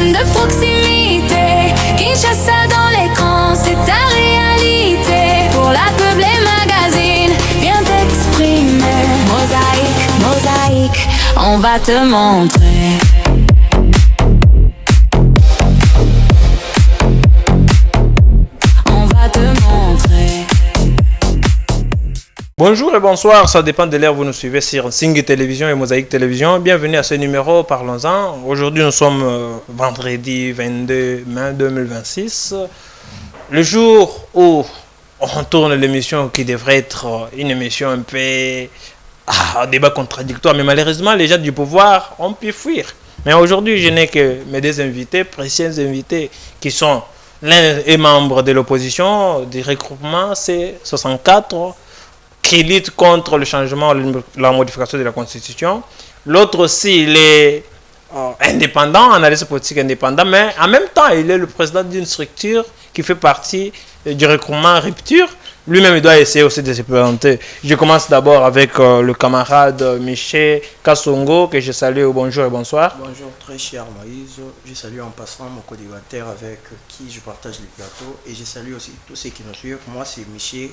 chaîne de proximité. Kinshasa dans l'écran, c'est ta réalité. Pour la pub, les magazines, viens t'exprimer. Mosaïque, mosaïque, on va te montrer. On va te montrer. Bonjour et bonsoir, ça dépend de l'heure où vous nous suivez sur Sing Télévision et Mosaïque Télévision. Bienvenue à ce numéro, parlons-en. Aujourd'hui, nous sommes vendredi 22 mai 2026. Le jour où on tourne l'émission qui devrait être une émission un peu un débat contradictoire. Mais malheureusement, les gens du pouvoir ont pu fuir. Mais aujourd'hui, je n'ai que mes deux invités, précieux invités, qui sont l'un est membre de l'opposition du regroupement C64, qui lutte contre le changement, la modification de la Constitution. L'autre aussi, il est indépendant, analyste politique indépendant, mais en même temps, il est le président d'une structure qui fait partie du regroupement Rupture. Lui-même, il doit essayer aussi de se présenter. Je commence d'abord avec le camarade Michel Kassongo, que je salue. Bonjour et bonsoir. Bonjour, très cher Moïse. Je salue en passant mon co-débatteur avec qui je partage le plateau. Et je salue aussi tous ceux qui nous suivent. Moi, c'est Michel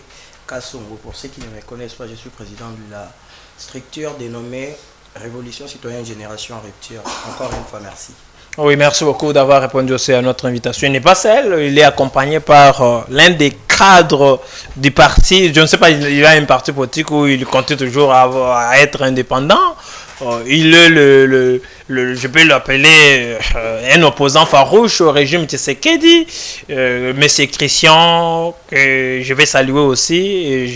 Kassongo. Pour ceux qui ne me connaissent pas, je suis président de la structure dénommée Révolution Citoyenne Génération Rupture. Encore une fois, merci. Oui, merci beaucoup d'avoir répondu aussi à notre invitation. Il n'est pas seul, il est accompagné par l'un des cadres du parti. Je ne sais pas, il a un parti politique où il continue toujours à être indépendant. Il est je peux l'appeler un opposant farouche au régime Tshisekedi, Monsieur Christian, que je vais saluer aussi. Et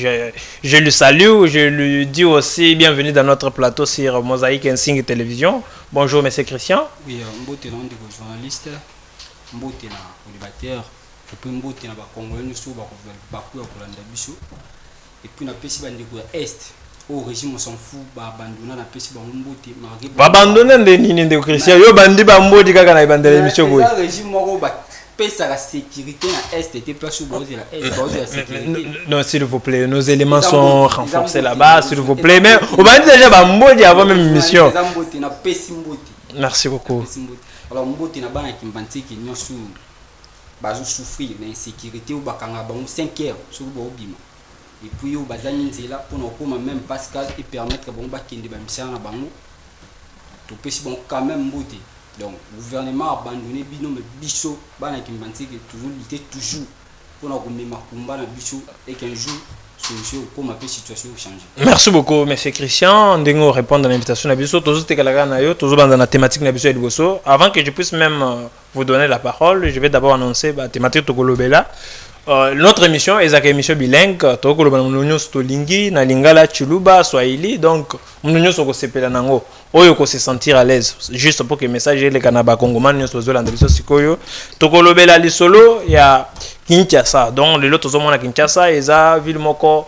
je le salue, je lui dis aussi bienvenue dans notre plateau sur Mosaïque et Sing Télévision. Bonjour Monsieur Christian. Oui, mbote na ndeko journaliste, mbote na débatteur, et puis mbote na ba Congolais nous sur ba kolanda biso. Et puis na pesi ba ndeko ya Est. Au régime on s'en fout, ba abandonner na pesi ba mbote marqué. Ba abandonner ndeni ndeko Christian, yo bandi ba mbodi kaka na ibandela émission boy. Le régime moko ba pesa la sécurité na Est était place où base la Est, base la sécurité. Non, s'il vous plaît, nos éléments sont renforcés là-bas, s'il vous plaît. Mais on va dire déjà ba mbodi avant même émission. Merci beaucoup. Alors mbote na bana kimbanti ki nyosu bazo souffrir d'insécurité ou bakanga ba 5 heures sur ba obima. Et puis au bazani nzela pour nous comme même Pascal et permettre bon ba kende ba misana na bango. To pesi bon quand même mbote. Donc le gouvernement abandonné bino mais biso bana kimbanti ki toujours lutter toujours pour nous comme makumba na biso et qu'un jour comment la situation change. Merci beaucoup, Monsieur Christian. Ndingo répondre à l'invitation de Bisso. Toujours dans la thématique de Bisso. Avant que je puisse même vous donner la parole, je vais d'abord annoncer la thématique de Kolobela. Notre émission est une émission bilingue. Tokolobela Stolingi, na Lingala, Chiluba, Swahili. Donc, nous sommes nango. Oyo se sentir à l'aise. Juste pour que le message les Kanaba Congoman nous soit dans Bisso Sikoyo. Tokolobela Lisolo, il y a Kinshasa. Donc, les autres hommes à Kinshasa, ils ont ville moko.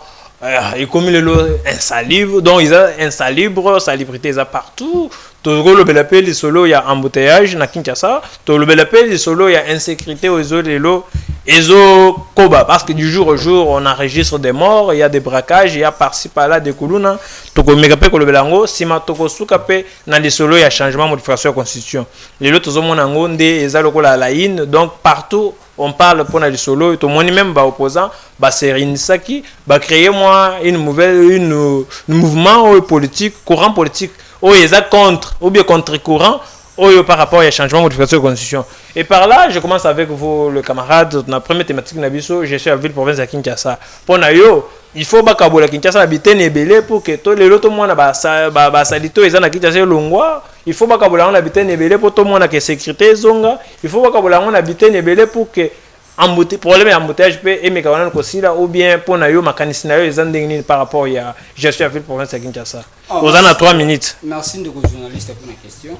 Et comme il est insalubre, donc ils ont insalubre, salubrité, ils ont partout. Tout le belapé, les solos, il y a embouteillage na Kinshasa. Tout le belapé, les solos, il y a insécurité aux eaux, les lots, koba. Parce que du jour au jour, on enregistre des morts, il y a des braquages, il y a par-ci par-là des koulouna. Toko megape ko le belango, sima toko sukape na les solos, il y a changement, modification de la constitution. Les lots, tous mon ango, ils ont la laïne, donc partout. On parle pour les solos et tout le monde même va opposant va se réunir qui va créer moi une mouvement politique courant politique où ils sont contre ou bien contre courant ou par rapport à changement modification de la constitution. Et par là je commence avec vous le camarade la première thématique nabiso je suis à ville province de Kinshasa pour nayo il faut bakabola Kinshasa habiter nebelé pour que tous les autres monde ba salito ils na Kinshasa longwa il faut bakabola on habiter nebelé pour tout le monde que sécurité zonga il faut bakabola on habiter nebelé pour que problème embouteillage peut et mécanisme aussi ou bien pour nayo mécanisme nayo ils ont par rapport à gestion à ville province de Kinshasa. Vous en avez 3 minutes. Merci de journaliste pour la question.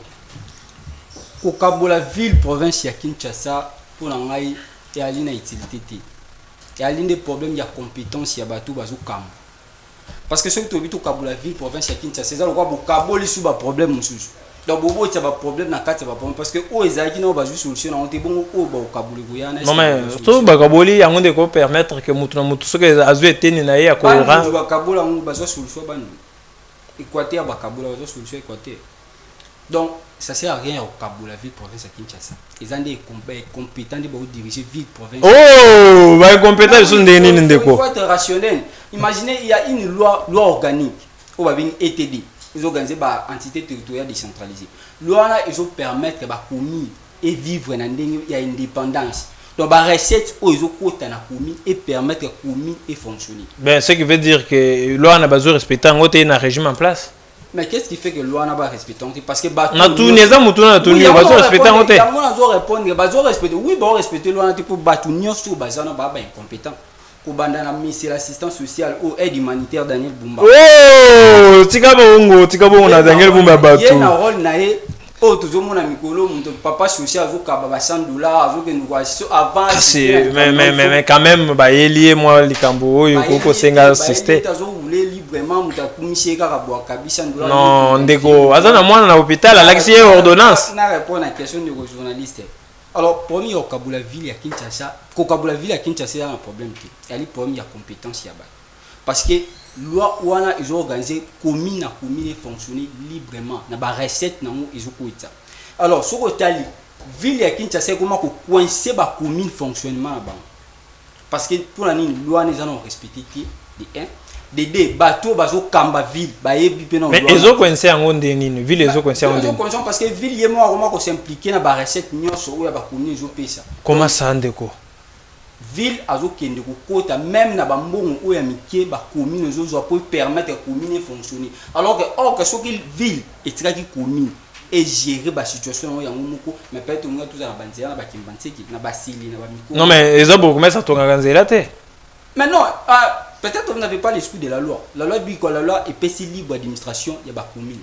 Au Kabola ville province ya Kinshasa pour ngai et alina utilité. Il y a des problèmes de compétence, il y a des problèmes. Parce que ceux qui habitent au Kabola ville, province de Kinshasa, c'est ça, le Kabola est un problème. Donc, il y a un problème dans le cadre de parce que eux, ils ont une solution, on est bon au Kabola. Non, mais tout le Kabola, il y a un de permettre que tout que Azou était né à Coran. Le Kabola, il y a une solution. Équateur, le Kabola, il y a une solution. Donc, ça sert à rien au Kabou, la ville province à Kinshasa. Ils ont des compétents de diriger ville province. Oh, bah compétents ils sont des nini Il ndeko. faut être rationnel. Imaginez, il y a une loi organique, on va bien ETD. Ils ont organisé une entité territoriale décentralisée. Loi là, ils ont permettre que la commune et vivre dans il y a indépendance. Donc la recette où ils ont côté la commune et permettre que la commune et fonctionner. Ben ce qui veut dire que loi n'a pas besoin respecter un autre régime en place. Mais qu'est-ce qui fait que loi n'a pas respecté? Parce que na tout les gens mutu na tout ni ba respecter un autre. On doit répondre, ba respecter. Oui, ba respecter loi pour battre sur bazana ba incompétent. Kobanda c'est l'assistance sociale ou aide humanitaire Daniel Bumba. Oh, tika bongo na Daniel Bumba batu. Il y a un rôle naé. Oh, toujours mon ami Kolo, mon papa social avec $100 avec une voiture avant. Mais quand même ba lié moi likambo yo koko senga assisté. Non, ndeko, azana mwana na hôpital alakisi ordonnance. Na répondre à la question de journaliste. Alors, premier au Kabula ville à Kinshasa, Kabula ville à Kinshasa, il y a un problème qui est le problème de compétence là-bas. Parce que loi où ils ont organisé commune à commune et fonctionner librement, na ba recette na ils ont quoi ça. Alors, sur le ville à Kinshasa comment ko coincer ba commune fonctionnement là-bas. Parce que pour la loi ils ont respecté de 1 de 2 bateau bazo kamba ville ba yebi pe na loi. Mais ils ont coincé en onde nini, ville ils ont coincé en onde. Ils ont coincé parce que ville yemo comment ko s'impliquer na ba recette nyonso ou ya ba commune ils ont payé ça. Comment ça ndeko? Ville azo kende ko kota même na ba mbongo ou ya mikie ba commune ils ont pour permettre la commune fonctionner. Alors que ce que ville et tiraki commune et gérer la situation ya ngomoko mais peut-être on a tous na banzela na ba kimbanseki na ba sili na ba miko. Non mais ils ont beaucoup mais ça tonga ganzela te. Mais non, peut-être vous n'avez pas l'esprit de la loi. La loi dit que la loi est PC libre d'administration, il y a pas commune.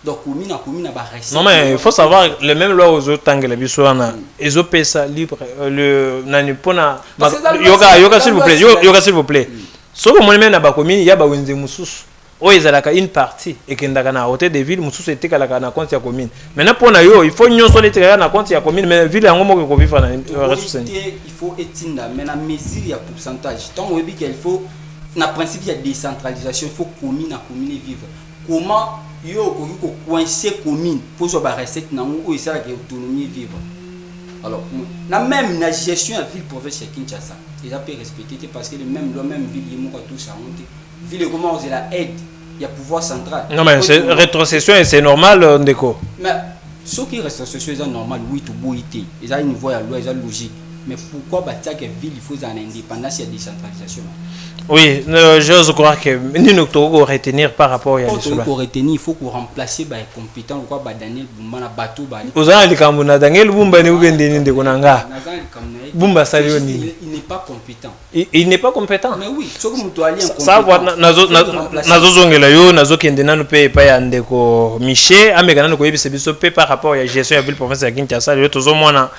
Donc commune a pas recette. Non mais il faut savoir les mêmes lois aux autres tangs les bisoana. Ils ont payé ça libre le nani pona yoga s'il vous plaît. Ce que moi même na ba commune il y a ba wenze mususu. Oh ils alaka une partie et kendaka na hôtel de ville mususu était kala na compte ya commune. Maintenant pona yo il faut nyonso les tirer na compte ya commune mais ville yango moko ko vivre na ressources. Il faut étendre mais la mesure il y a pourcentage. Donc on dit qu'il faut na principe il y a décentralisation, il faut commune à commune vivre. Comment yo ko coincer commune pour so ba recette na ou ça la autonomie vivre. Alors la même la gestion à ville province Kinshasa, ils a pas respecté parce que le même ville yemo ko tout ça monter. Ville comment on la aide, il y a pouvoir central. Non mais c'est rétrocession et c'est normal ndeko. Mais ce qui reste rétrocession c'est normal oui tout boité. Ils a une voie à loi, ils a logique. Mais pourquoi bâtir que ville il faut en indépendance et décentralisation? Oui, je crois que nous devons retenir par rapport à cela. Pour retenir, il faut qu'on remplace les compétents quoi Daniel Bumba na bateau bali. Vous avez dit Daniel Bumba ni ugende ni ndekonanga. Bumba salioni. Il n'est pas compétent. Il n'est pas compétent. Mais oui, ce que nous doit aller en ça voit nazo zongela yo nazo kende nanu pe pa ya ndeko Michel ameka nanu ko yebisa biso pe par rapport à gestion ya ville province ya Kinshasa yo tozo mona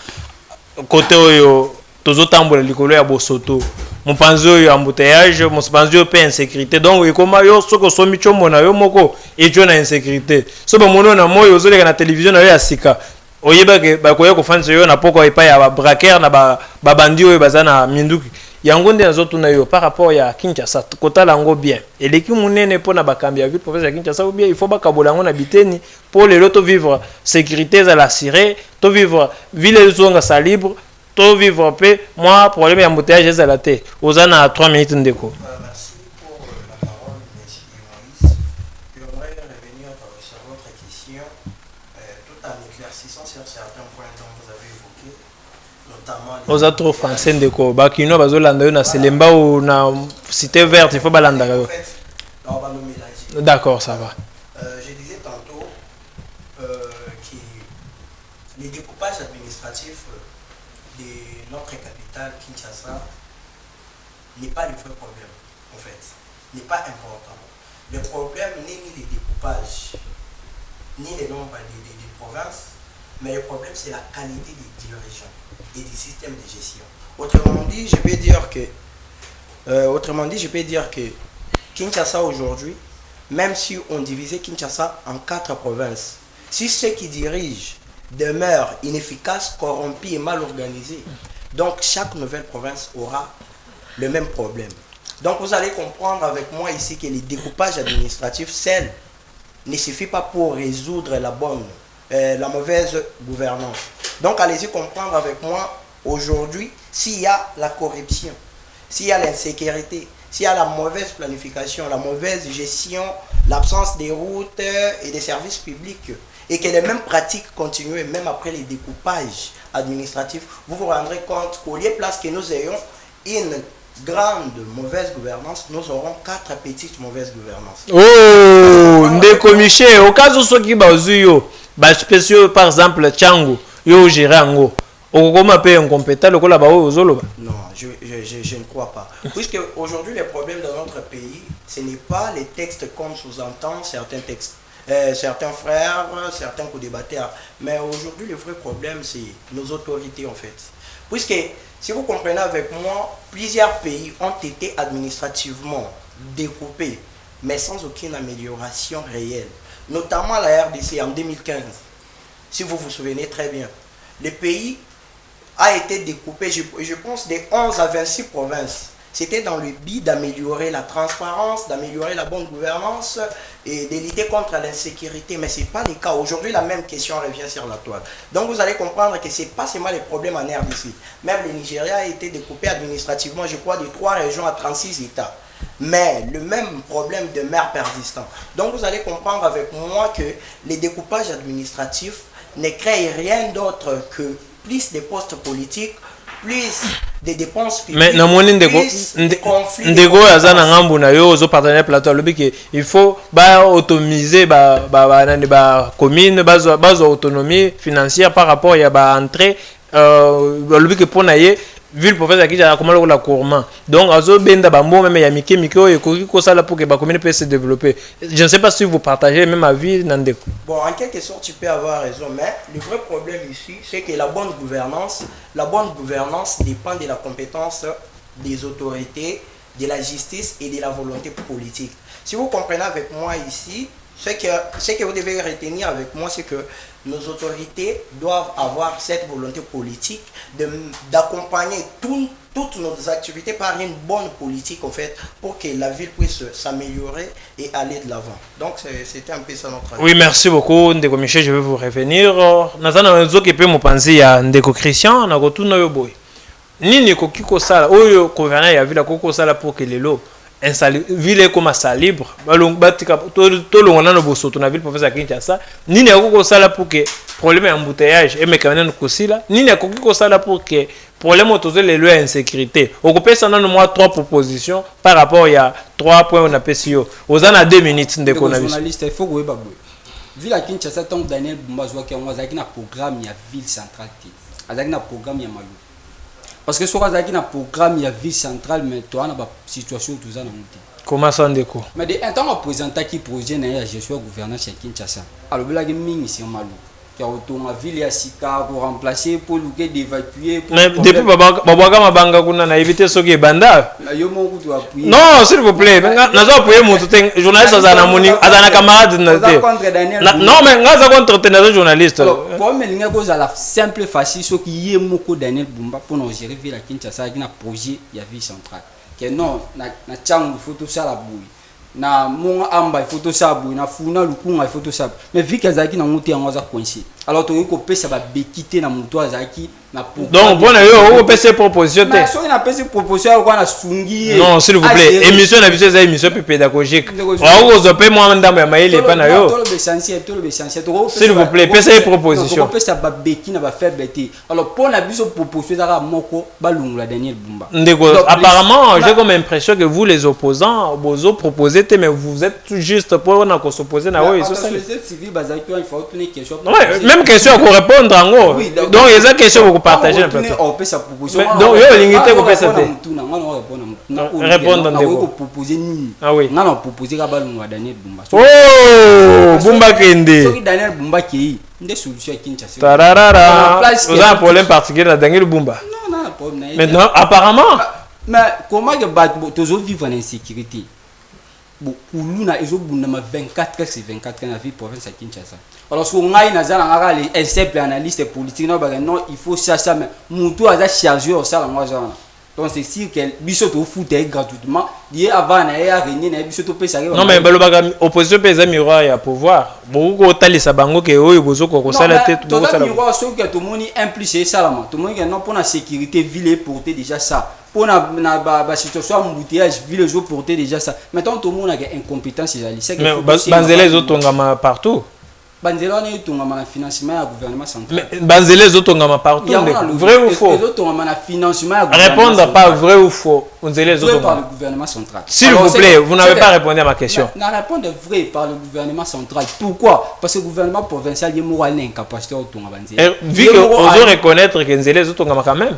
côté oyo tozo tambola likolo ya bosoto. Mon panzo yo embouteillage, mon panzo yo pe insécurité. Donc oui comment yo soko so micho mona yo moko et jo na insécurité. So ba mono na moyo zo leka na télévision na yo ya sika. Oyeba ke ba koya ko fanso yo na poko epa ya ba braqueur na ba bandi yo bazana minduki. Yango nde nazo tuna yo par rapport ya Kinshasa kota lango bien. Eleki munene pona bakambi ya ville province ya Kinshasa ou bien il faut bakabola ngo na biteni pour les loto vivre sécurité à l'assurer, to vivre ville zonga sa libre. To vivre paix, moi problème embouteillage c'est la tête. Aux à 3 minutes ndeko. Merci pour la parole, monsieur Moïse. J'aimerais revenir sur votre question, tout en éclaircissant sur certains points dont vous avez évoqué, notamment. Aux a trop français ndeko. Bakino bazolanda yo na Selemba ou na cité verte, il faut balanda yo. En fait, on va le mélanger. D'accord, ça va. Je disais tantôt que les découpages administratifs de notre capitale Kinshasa n'est pas le vrai problème, en fait, n'est pas important. Le problème n'est ni les découpages, ni les nombres des provinces, mais le problème c'est la qualité des dirigeants et des systèmes de gestion. Autrement dit, je peux dire que Kinshasa aujourd'hui, même si on divisait Kinshasa en 4 provinces, si ceux qui dirigent demeure inefficace, corrompu et mal organisé. Donc chaque nouvelle province aura le même problème. Donc vous allez comprendre avec moi ici que les découpages administratifs, ne suffit pas pour résoudre la mauvaise gouvernance. Donc allez-y comprendre avec moi aujourd'hui, s'il y a la corruption, s'il y a l'insécurité, s'il y a la mauvaise planification, la mauvaise gestion, l'absence des routes et des services publics, et que les mêmes pratiques continuent même après les découpages administratifs, vous vous rendrez compte qu'au lieu de place que nous ayons une grande mauvaise gouvernance, nous aurons 4 petites mauvaises gouvernances. Oh, ndeko Michel, au cas où ceux qui bazuyo, ba spéciaux par exemple Tchango, yo gérango. Okoma pe incompétent lokola ba ozoloba. Non, je ne crois pas. Puisque aujourd'hui les problèmes dans notre pays, ce n'est pas les textes comme sous-entend certains textes. Certains frères, certains co-débatteurs. Mais aujourd'hui, le vrai problème, c'est nos autorités, en fait. Puisque, si vous comprenez avec moi, plusieurs pays ont été administrativement découpés, mais sans aucune amélioration réelle. Notamment la RDC en 2015. Si vous vous souvenez très bien. Le pays a été découpé, je pense, de 11 à 26 provinces. C'était dans le but d'améliorer la transparence, d'améliorer la bonne gouvernance et de lutter contre l'insécurité. Mais ce n'est pas le cas. Aujourd'hui, la même question revient sur la toile. Donc, vous allez comprendre que ce n'est pas seulement les problèmes en RDC. Même le Nigeria a été découpé administrativement, je crois, de 3 régions à 36 États. Mais le même problème demeure persistant. Donc, vous allez comprendre avec moi que les découpages administratifs ne créent rien d'autre que plus de postes politiques, plus des dépenses publiques, mais namoni ndeko azana ngambu na yo zo partenaire plateau lobi que il faut ba autonomiser ba commune ba autonomie financière par rapport ya ba entrée lobi que pour naie ville province qui a comment la courant donc azo benda bambo même ya mike oyo ekoki ko sala pour que ba commune puisse se développer. Je ne sais pas si vous partagez même avis Nandeko. Bon, en quelque sorte tu peux avoir raison, mais le vrai problème ici c'est que la bonne gouvernance dépend de la compétence des autorités, de la justice et de la volonté politique. Si vous comprenez avec moi ici, ce que vous devez retenir avec moi, c'est que nos autorités doivent avoir cette volonté politique d'accompagner toutes nos activités par une bonne politique, en fait, pour que la ville puisse s'améliorer et aller de l'avant. Donc, c'était un peu ça notre avis. Oui, merci beaucoup, Ndeko Michel. Je vais vous revenir. Nazana nzoki pe mopanzi ya Ndeko Christian na kotuna yo boy. Nini koki ko sala oyo gouverneur ya ville ko sala pour que lelo ville comme ça libre balong batika to longona no bosoto na ville professeur Kinshasa nini ko sala pour que problème embouteillage et mécanisme kosila nini ko sala pour que problème autour les lois insécurité okopesa nano moi 3 propositions par rapport il y a 3 points on a pesio ozana 2 minutes ndeko na journaliste il faut go ba boy ville à Kinshasa tant Daniel Bumba qui on azaki na programme ya ville centrale azaki na programme ya malu. Parce que ce qu'on a dit dans le programme, il y a vie centrale, mais toi, on a une situation tout ça. Comment ça, Ndeko? Mais un temps, on présentait qui projet la gestion gouvernance chez Kinshasa. Alors, il y a une mine ici en Malou. Qui a retourné à ville et Sika pour remplacer, pour d'évacuer. Mais depuis Babaka Mabanga, on a évité ce qui est banda. Non, s'il vous plaît. Nous avons appuyé mon journaliste à un camarade. Non, mais nous avons contre un journaliste. Pour moi, il y a la simple facile, ce qui est beaucoup Daniel Bumba pour nous gérer la Kinshasa, il y a un projet, il y a vie centrale. Que non, na Tchang, il faut tout ça la bouille. Na mon amba il faut tout ça bouille, na funa lukunga il faut tout ça. Mais vu que Zaki na monté en waza coincé. Alors tu ko pesa ba bekité na moto Zaki na pour. Donc bon yo on peut se proposition. Mais so na pesa proposition ko na sungi. Non, s'il vous plaît, émission na biso za émission plus pédagogique. On vous paye moi ndambo ya maile pa na yo. Tout l'essentiel. S'il vous plaît, pesa une proposition. On peut pesa ba beki na ba faiblité. Alors pour na biso proposition za moko balungula Daniel Bumba. Ndeko, apparemment, j'ai comme impression que vous les opposants vous proposez mais vous êtes tout juste pour on s'opposer na oui, ça civil bazaki il faut tourner question. Même question pour répondre en gros. Donc il y a question pour partager un peu. On peut sa proposition. Donc yo limité ko pesa te. Répondre ndeko proposer ni. Ah oui. Ngana proposer ka balungu Daniel Bumba. Oh, Bumba Kende. Soki Daniel Bumba ki nde solution Kinshasa. Tararara. Vous avez un problème particulier dans Daniel Bumba. Non, problème. Maintenant apparemment mais comment que toujours vivre en insécurité? Bon, Kuluna ils ont 24 heures sur 24 dans la ville province à Kinshasa. Alors si on a un simple analyste politique non il faut ça mais mutu a chargé au ça moi genre. Donc c'est sûr que biso to foot gratuitement. Lié avant na ya régner na biso to pesa. Non mais balobaka opposition pesa miroir ya pouvoir. Beaucoup otalisa bango ke oyo bozoko ko sala tête beaucoup sala. Miroir so que tout monde impliqué salama. Tout monde que non pour la sécurité ville porter déjà ça. Pour na situation embouteillage ville jo porter déjà ça. Maintenant tout le monde a incompétence c'est mais banzela les autres ngama partout. Banzela na tongama na financement ya gouvernement central. Mais banzela les autres ngama partout. Vrai ou faux? Les autres tongama na financement ya gouvernement. Répondre pas vrai ou faux. Banzela les autres par le gouvernement central. S'il vous plaît, vous n'avez pas répondu à ma question. Na répondre vrai par le gouvernement central. Pourquoi? Parce que le gouvernement provincial est moral incapacité au tongama banzela. Vu que on doit reconnaître que banzela les autres ngama quand même.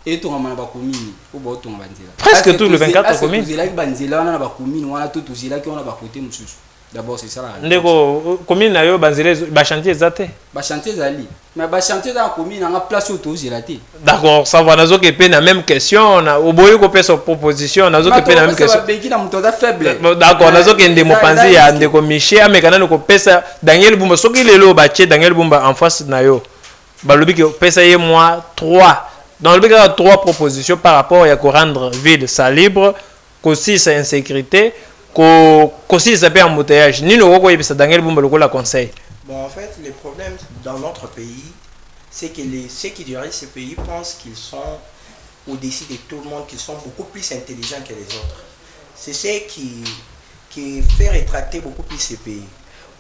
Et tongama na ba commune ou ba tongama banzela. Presque tout le 24 communes. Banzela banzela na ba commune wana tout tozela ki on a ba côté mususu. D'abord c'est ça la réponse. Ndeko commune na yo banzela ba chantier zate. Ba chantier zali. Mais ba chantier dans la commune na place auto zelaté. D'accord, ça va nazo ke pe na même question na oboyo ko pesa proposition nazo ke pe na même question. Ba mutoza faible. D'accord, nazo ke ndemo panzi ya ndeko Michel amekana ko pesa Daniel Bumba soki lelo ba che Daniel Bumba en face na yo. Ba lobi ke pesa ye moi 3. Dans le cas 3 propositions par rapport à rendre ville ça libre, qu'aussi c'est insécurité, qu'aussi ça peut embouteillage. Ni nous quoi ça Daniel Bumba le conseil. Bon, en fait, le problème dans notre pays, c'est que ceux qui dirigent ce pays pensent qu'ils sont au-dessus de tout le monde, qu'ils sont beaucoup plus intelligents que les autres. C'est ce qui fait rétracter beaucoup plus ce pays.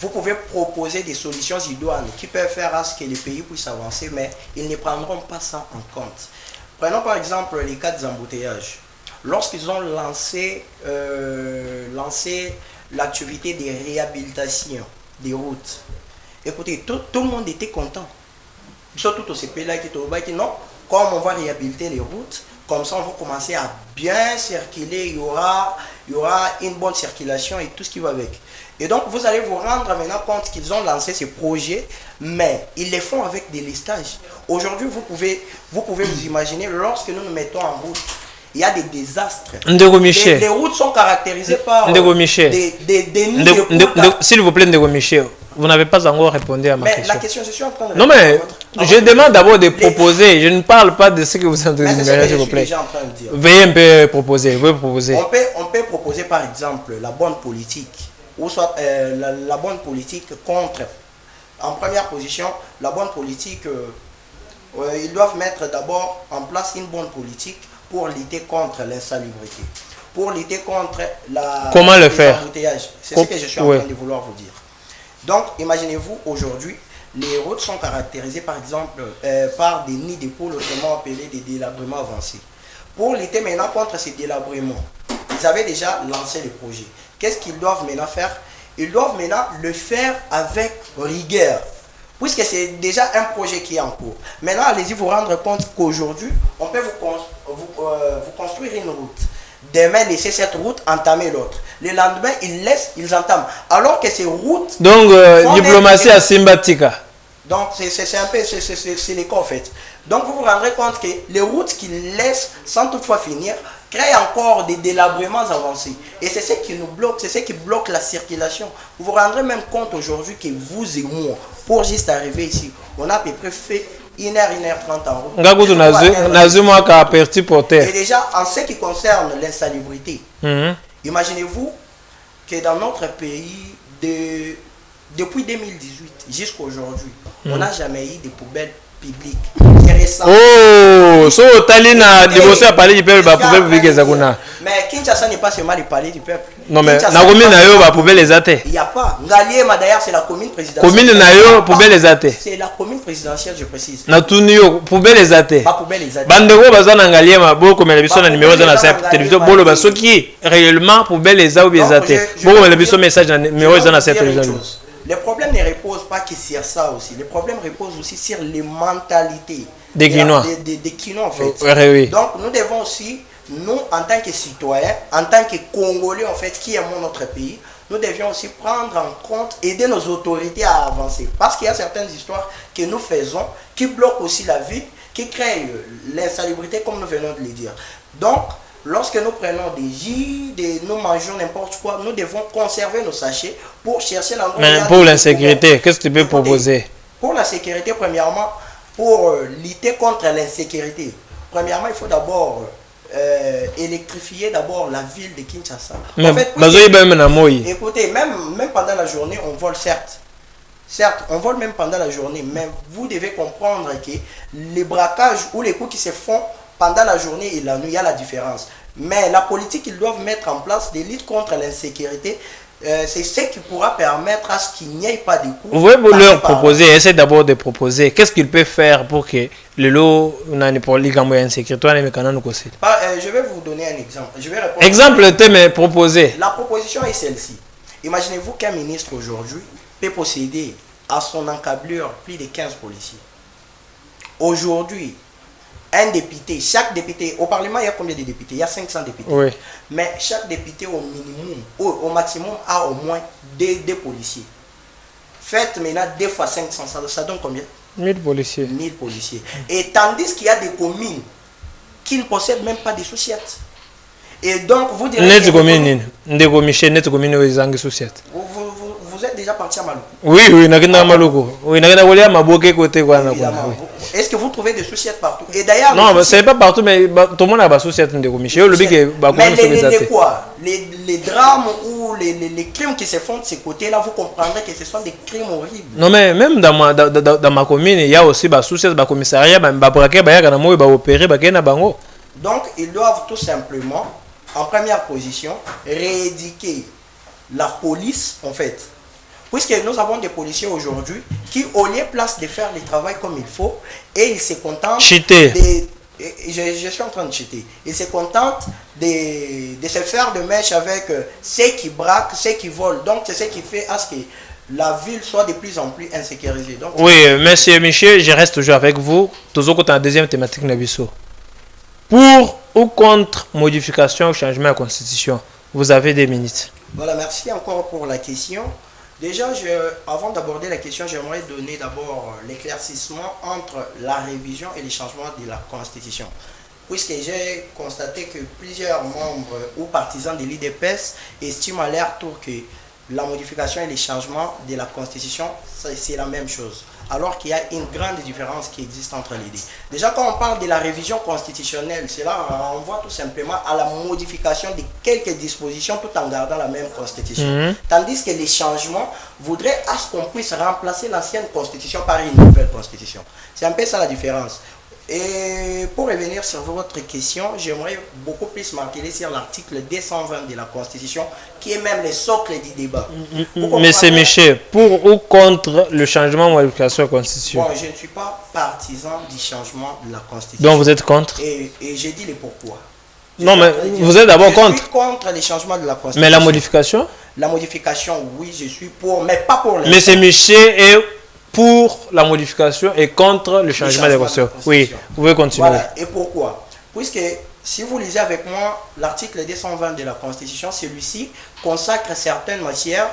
Vous pouvez proposer des solutions idoines qui peuvent faire à ce que le pays puisse avancer, mais ils ne prendront pas ça en compte. Prenons par exemple les cas des embouteillages. Lorsqu'ils ont lancé l'activité de réhabilitation des routes, écoutez, tout le monde était content. Surtout tous ces pays-là qui disent non, comme on va réhabiliter les routes, comme ça on va commencer à bien circuler, il y aura une bonne circulation et tout ce qui va avec. Et donc vous allez vous rendre maintenant compte qu'ils ont lancé ces projets, mais ils les font avec des listages. Aujourd'hui, vous pouvez vous imaginer, lorsque nous nous mettons en route, il y a des désastres. Les routes sont caractérisées par des nids de s'il vous plaît, Ndeko Michel, vous n'avez pas encore répondu à ma question. Mais la question, je suis en train de non, mais je demande d'abord de proposer. Je ne parle pas de ce que vous êtes en train de dire, s'il vous plaît. Veuillez un peu proposer. On peut proposer par exemple la bonne politique, ou soit la bonne politique contre. En première position, la bonne politique, ils doivent mettre d'abord en place une bonne politique pour lutter contre l'insalubrité, pour lutter contre comment le faire? C'est ce que je suis en train de vouloir vous dire. Donc, imaginez-vous, aujourd'hui, les routes sont caractérisées par exemple par des nids de poules, autrement appelés des délabrements avancés. Pour lutter maintenant contre ces délabrements, ils avaient déjà lancé le projet. Qu'est-ce qu'ils doivent maintenant faire? Ils doivent maintenant le faire avec rigueur, puisque c'est déjà un projet qui est en cours. Maintenant, allez-y vous rendre compte qu'aujourd'hui, on peut vous construire une route. Demain, laisser cette route entamer l'autre. Le lendemain, ils entament. Alors que ces routes... Donc, diplomatie à Simbatika. Donc, c'est un peu... C'est les cas, en fait. Donc, vous vous rendrez compte que les routes qu'ils laissent sans toutefois finir créent encore des délabrements avancés. Et c'est ce qui nous bloque, c'est ce qui bloque la circulation. Vous vous rendrez même compte aujourd'hui que vous et moi, pour juste arriver ici, on a à peu près fait 1h30 en route. Et déjà, en ce qui concerne l'insalubrité, imaginez-vous que dans notre pays, depuis 2018 jusqu'à aujourd'hui, on n'a jamais eu de poubelles publiques. Oh, so Talina dévotion à parler du peuple, bah poubelle publique ezakuna. Mais Kinshasa n'est pas seulement le palais du peuple. Non mais na commune na yo bah poubelle les athées. Il y a pas. Ngaliema d'ailleurs c'est la commune présidentielle. Commune na yo poubelle les athées. C'est la commune présidentielle, je précise. Na tunio poubelle les athées. Pas poubelle les athées. Bandeko bazana ngaliema boko mais la biso na numéro dans la télévision bolo ba soki réellement poubelle les a ou bien athées. Boko mais la biso message dans numéro dans la télévision. Le problème ne repose pas que sur ça aussi. Le problème repose aussi sur les mentalités des Quinois. Des Quinois en fait. Oui. Donc nous devons aussi, nous en tant que citoyens, en tant que Congolais en fait, qui aimons notre pays, nous devions aussi prendre en compte, aider nos autorités à avancer. Parce qu'il y a certaines histoires que nous faisons qui bloquent aussi la vie, qui créent l'insalubrité comme nous venons de le dire. Donc, lorsque nous prenons des jus, nous mangeons n'importe quoi, nous devons conserver nos sachets pour chercher l'endroit. Mais pour l'insécurité, qu'est-ce que tu peux proposer? Pour la sécurité, premièrement, pour lutter contre l'insécurité, premièrement, il faut d'abord électrifier d'abord la ville de Kinshasa. Mais En fait, écoutez, même pendant la journée, on vole certes. Certes, on vole même pendant la journée, mais vous devez comprendre que les braquages ou les coups qui se font pendant la journée et la nuit, il y a la différence. Mais la politique qu'ils doivent mettre en place, des luttes contre l'insécurité, c'est ce qui pourra permettre à ce qu'il n'y ait pas de coups. Vous pouvez leur proposer, essayez d'abord de proposer, qu'est-ce qu'ils peuvent faire pour que le lot n'ait pas l'insécurité. Je vais vous donner un exemple. Je vais répondre. Exemple, mais proposer. La proposition est celle-ci. Imaginez-vous qu'un ministre aujourd'hui peut posséder à son encablure plus de 15 policiers. Aujourd'hui, un député, chaque député, au Parlement, il y a combien de députés? Il y a 500 députés. Oui. Mais chaque député, au minimum, au maximum, a au moins deux policiers. Faites maintenant 2 fois 500, ça donne combien? 1000 policiers. 1000 policiers. Et tandis qu'il y a des communes qui ne possèdent même pas des sociétés. Et donc, vous direz... Vous êtes déjà parti à Maluku? Oui, est-ce que vous trouvez des sociétés partout? Et d'ailleurs, non, c'est pas partout, mais tout le monde a des sociétés de commission. Mais les drames ou les crimes qui se font de ces côtés-là, vous comprendrez que ce sont des crimes horribles. Non, mais même dans ma commune, il y a aussi des sociétés, des commissariats, des braquets, des opérés, des bango. Donc, ils doivent tout simplement, en première position, rééduquer la police, en fait. Puisque nous avons des policiers aujourd'hui qui, au lieu de faire le travail comme il faut, et ils se contentent je suis en train de cheater. Ils se contentent de se faire de mèche avec ceux qui braquent, ceux qui volent. Donc, c'est ce qui fait à ce que la ville soit de plus en plus insécurisée. Donc, oui, monsieur Michel, je reste toujours avec vous. Toujours quand la deuxième thématique Nabiso. Pour ou contre modification ou changement de la Constitution, vous avez 2 minutes. Voilà, merci encore pour la question. Déjà, avant d'aborder la question, j'aimerais donner d'abord l'éclaircissement entre la révision et les changements de la Constitution. Puisque j'ai constaté que plusieurs membres ou partisans de l'IDPS estiment à leur tour que la modification et les changements de la Constitution, c'est la même chose. Alors qu'il y a une grande différence qui existe entre les deux. Déjà, quand on parle de la révision constitutionnelle, cela renvoie tout simplement à la modification de quelques dispositions tout en gardant la même constitution. Tandis que les changements voudraient à ce qu'on puisse remplacer l'ancienne constitution par une nouvelle constitution. C'est un peu ça la différence. Et pour revenir sur votre question, j'aimerais beaucoup plus marteler sur l'article 220 de la Constitution, qui est même le socle du débat. Monsieur Michel, pour ou contre le changement ou modification de la Constitution? Bon, je ne suis pas partisan du changement de la Constitution. Donc vous êtes contre? Et j'ai dit le pourquoi. Non, mais vous êtes d'abord contre? Je suis contre les changements de la Constitution. Mais la modification? La modification, oui, je suis pour, mais pas pour les... Monsieur Michel est pour la modification et contre le changement de la Constitution. Oui, vous pouvez continuer. Voilà, et pourquoi? Puisque si vous lisez avec moi l'article 220 de la Constitution, celui-ci consacre certaines matières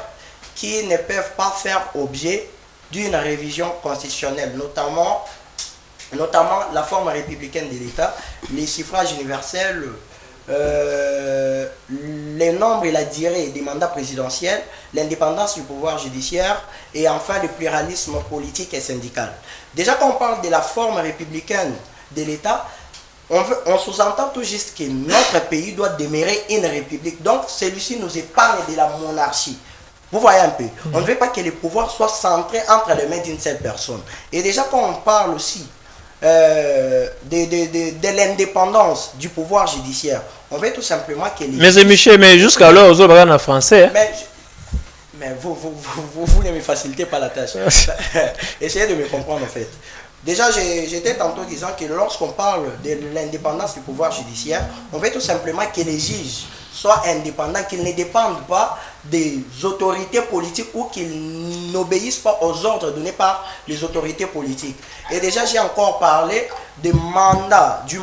qui ne peuvent pas faire objet d'une révision constitutionnelle, notamment la forme républicaine de l'État, les suffrages universels, les nombres et la durée des mandats présidentiels, l'indépendance du pouvoir judiciaire et enfin le pluralisme politique et syndical. Déjà, quand on parle de la forme républicaine de l'État, on sous-entend tout juste que notre pays doit demeurer une république. Donc, celui-ci nous épargne de la monarchie. Vous voyez un peu, on ne veut pas que les pouvoirs soient centrés entre les mains d'une seule personne. Et déjà, quand on parle aussi de l'indépendance du pouvoir judiciaire, on veut tout simplement que les... Mais c'est Michel, mais jusqu'alors, vous parlez en français. Mais vous ne me facilitez pas la tâche. Essayez de me comprendre en fait. Déjà, j'étais tantôt disant que lorsqu'on parle de l'indépendance du pouvoir judiciaire, on veut tout simplement que les juges soient indépendants, qu'ils ne dépendent pas des autorités politiques ou qu'ils n'obéissent pas aux ordres donnés par les autorités politiques. Et déjà, j'ai encore parlé du mandat du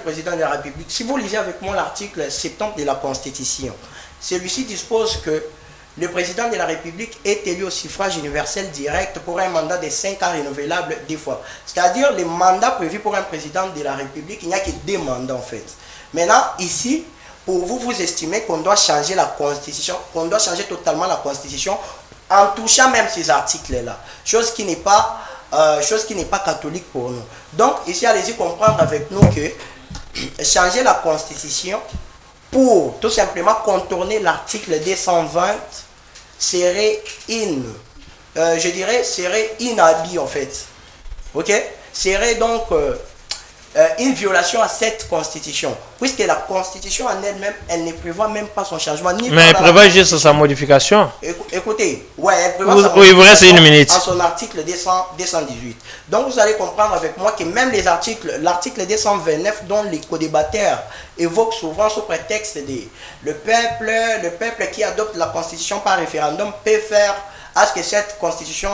président de la République. Si vous lisez avec moi l'article 70 de la Constitution, celui-ci dispose que le président de la République est élu au suffrage universel direct pour un mandat de 5 ans renouvelable 2 fois. C'est-à-dire les mandats prévus pour un président de la République, il n'y a que 2 mandats en fait. Maintenant, ici, pour vous, vous estimez qu'on doit changer la Constitution, qu'on doit changer totalement la Constitution en touchant même ces articles-là. Chose qui n'est pas chose qui n'est pas catholique pour nous. Donc ici, allez-y comprendre avec nous que changer la constitution pour tout simplement contourner l'article 220 serait je dirais, serait inhabile en fait. Ok? Serait donc une violation à cette constitution. Puisque la constitution en elle-même, elle ne prévoit même pas son changement. Mais elle prévoit juste sa modification. Écoutez, ouais, elle prévoit Oui, vous restez une minute. en son article 218. Donc vous allez comprendre avec moi que même les articles, l'article 229 dont les co-débatteurs évoquent souvent sous prétexte de le peuple qui adopte la constitution par référendum peut faire à ce que cette constitution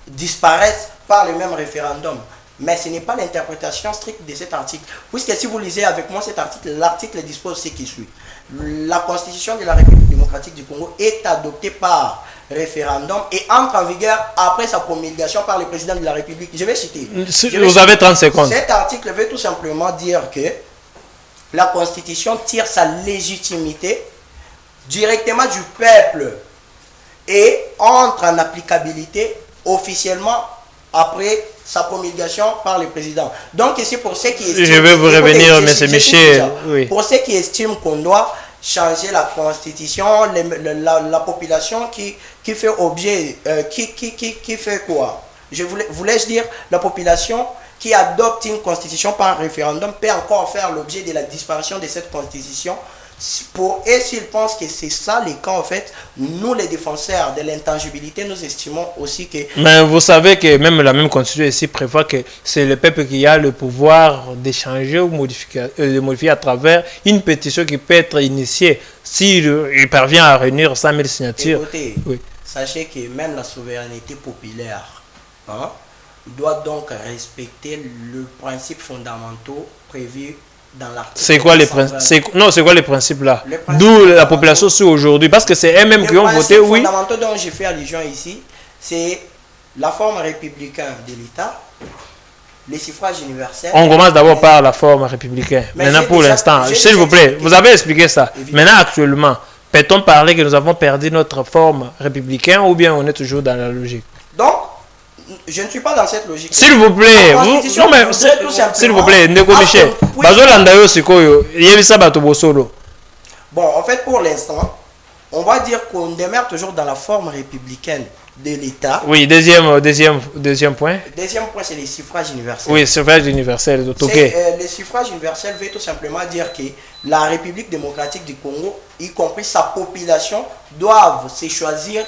disparaisse par le même référendum. Mais ce n'est pas l'interprétation stricte de cet article. Puisque si vous lisez avec moi cet article, l'article dispose ce qui suit. La constitution de la République démocratique du Congo est adoptée par référendum et entre en vigueur après sa promulgation par le président de la République. Je vais citer. Vous avez 30 secondes. Cet article veut tout simplement dire que la constitution tire sa légitimité directement du peuple et entre en applicabilité officiellement après sa promulgation par le président. Donc ici, pour ceux qui estiment... Je vais vous revenir, M. Michel. Oui. Pour ceux qui estiment qu'on doit changer la constitution, la population qui fait objet... qui fait quoi? Voulais-je dire, la population qui adopte une constitution par référendum peut encore faire l'objet de la disparition de cette constitution. Et s'ils pensent que c'est ça le cas, en fait, nous les défenseurs de l'intangibilité, nous estimons aussi que... Mais vous savez que même la même constitution ici prévoit que c'est le peuple qui a le pouvoir d'échanger ou de modifier à travers une pétition qui peut être initiée s'il parvient à réunir 100 000 signatures. Écoutez, oui. Sachez que même la souveraineté populaire doit donc respecter le principe fondamentaux prévu dans l'article. C'est quoi les principes? Non, c'est quoi les principes là? D'où la population suit aujourd'hui, parce que c'est eux-mêmes qui ont voté, oui. Les principes fondamentaux dont j'ai fait allusion ici, c'est la forme républicaine de l'État, les suffrages universels. On commence d'abord par la forme républicaine. Maintenant, pour l'instant, s'il vous plaît, vous avez expliqué ça. Évidemment. Maintenant, actuellement, peut-on parler que nous avons perdu notre forme républicaine ou bien on est toujours dans la logique? Donc, je ne suis pas dans cette logique. S'il vous plaît, s'il vous plaît, Ndeko Michel, bon, en fait, pour l'instant, on va dire qu'on demeure toujours dans la forme républicaine de l'État. Oui, deuxième point. Deuxième point, c'est les suffrages universels. Oui, suffrage universel. Les suffrages universels veut tout simplement dire que la République démocratique du Congo, y compris sa population, doivent se choisir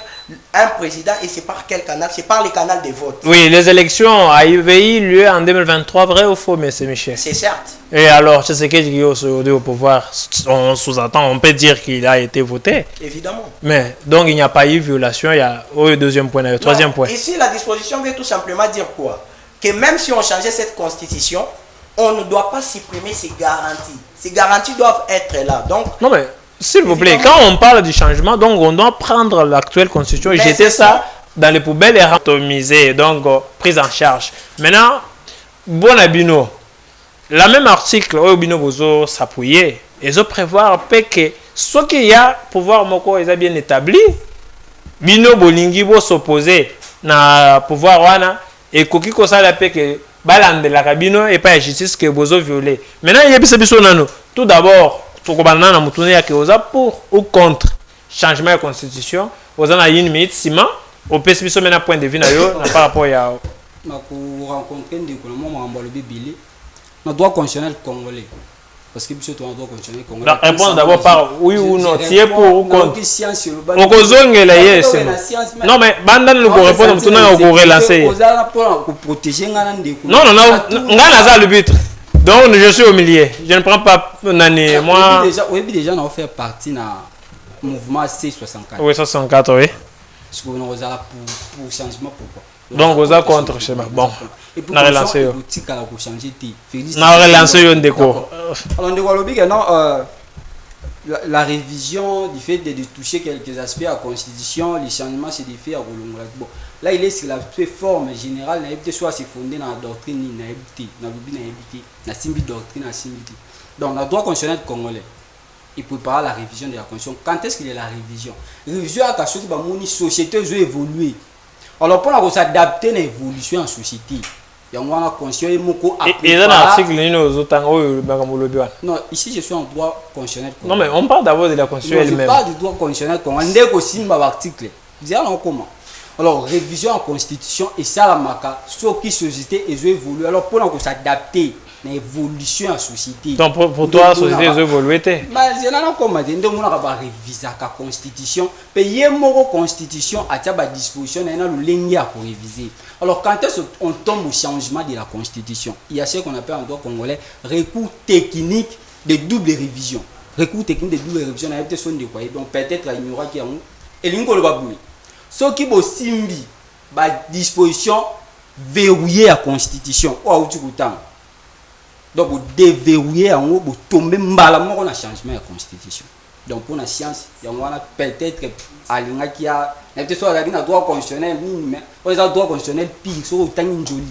un président et c'est par quel canal? C'est par les canaux des votes. Oui, les élections ont eu lieu en 2023, vrai ou faux, M. Michel? C'est certes. Et alors, c'est ce qui est aujourd'hui au pouvoir. On sous-entend, on peut dire qu'il a été voté. Évidemment. Mais donc il n'y a pas eu violation, il y a au deuxième point, le troisième point. Ici, la disposition veut tout simplement dire quoi? Que même si on changeait cette constitution, on ne doit pas supprimer ces garanties. Ces garanties doivent être là. Donc, non mais, s'il vous plaît, quand on parle du changement, donc on doit prendre l'actuelle constitution et jeter ça dans les poubelles et atomiser, donc prise en charge. Maintenant, bon abino, la même article, au bino bozo s'appuyer, et zo prévoir que ce qu'il y a pouvoir moko est bien établi, bino bolingi bo s'opposer na pouvoir wana et koki ko sala pe que balande la cabine et pas justice que bozo violé. Maintenant il y a bis biso nano. Tout d'abord, to ko banana mutune ya ke oza pour ou contre changement de constitution, oza na une minute sima, au pesi biso mena point de vue na yo na par rapport ya na ko rencontrer ndeko na mama mbalo bibili na droit constitutionnel congolais. Parce que biso to droit constitutionnel congolais. Répondre d'abord par oui ou non, tu es pour ou contre. Non mais banda ne ko répondre mutuna ko relancer. Non non non, ngana za le but. Donc je suis au milieu. Je ne prends pas nani moi. Déjà on a fait partie na mouvement C64. Oui, 64 oui. Parce qu'on a pour changement pourquoi. Donc vous êtes contre schéma. Bon. Et pour relancer. Na relancer yon déco. Alors ndeko lobi que non la révision du fait de toucher quelques aspects à la constitution, les changements c'est des faits à Rolongola. Bon, là il est sur la forme générale, soit c'est fondé dans la doctrine, na simbi doctrine, na simbi. Donc le droit constitutionnel congolais, il prépare la révision de la constitution. Quand est-ce qu'il y a la révision? Révision à quelque chose qui va société veut évoluer. Alors pour s'adapter à l'évolution en société, il y a un conscient moko et dans l'article non, ici je suis en droit constitutionnel. Non mais on parle d'abord de la constitution elle-même. Je parle du droit constitutionnel on est aussi dans l'article. Comment? Alors révision en constitution et ça la maka ce qui société et évolue. Alors pour s'adapter à l'évolution en société. Donc pour toi la société a évolué. Mais je n'ai pas dit on va réviser la constitution. Payer mon constitution à ta disposition et le ligne à réviser. Alors quand on tombe au changement de la constitution, il y a ce qu'on appelle en droit congolais recours technique de double révision. Recours technique de double révision, on a été son de quoi. Donc peut-être il y aura qui a un et l'ingo le baboui. Ce qui est simbi, la disposition verrouiller la constitution. Ou tu t'en. Donc vous déverrouiller en haut, vous tombez malamment on a changement de la constitution. Donc pour la science, il y a peut-être à l'ingé qui a peut-être soit la droit constitutionnel mais on a droit constitutionnel pire sur autant joli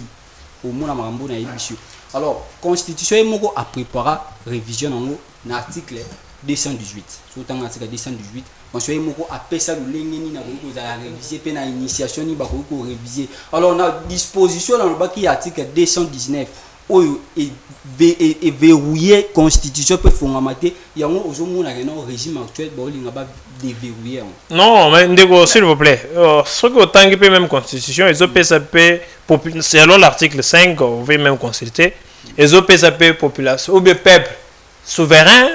au monde à marambo na émission. Alors constitution est moko à préparer révision en haut l'article 218. Sur autant article 218 constitution est moko à pesa le lengeni na ko za réviser pe na initiation ni ba ko réviser. Alors on a disposition dans le bas qui article 219 et verrouiller constitution peut fondamenter il y a un régime actuel déverrouiller non mais ndeko s'il vous plaît ce que autant que même constitution ils ont PSP selon l'article 5 vous pouvez même consulter ils ont PSP population ou bien peuple souverain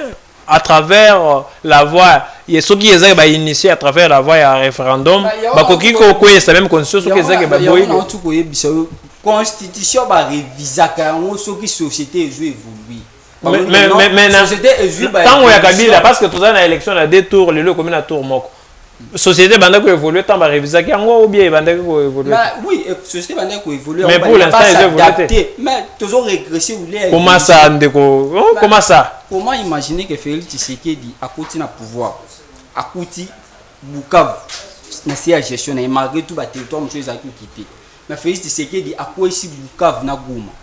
à travers la voie il y a ceux qui ont initié à travers la voie à référendum bakoki ko c'est même constitution ceux qui ont constitution va réviser quand ce qui société joue évoluer mais société évolue tant on y a Kabila parce que tout ça dans l'élection à 2 tours le commune à tour moko société banda ko évoluer tant va réviser quand ou bien banda ko évoluer oui société banda ko évoluer mais pour l'instant ils évoluent mais toujours régresser ou les comment ça ndeko comment ça comment imaginer que Félix Tshisekedi a côté na pouvoir a côté Bukavu na c'est gestion na malgré tout ba territoire monsieur za quitté. Mais Félix Tshisekedi a quoi ici Bukavu na Goma.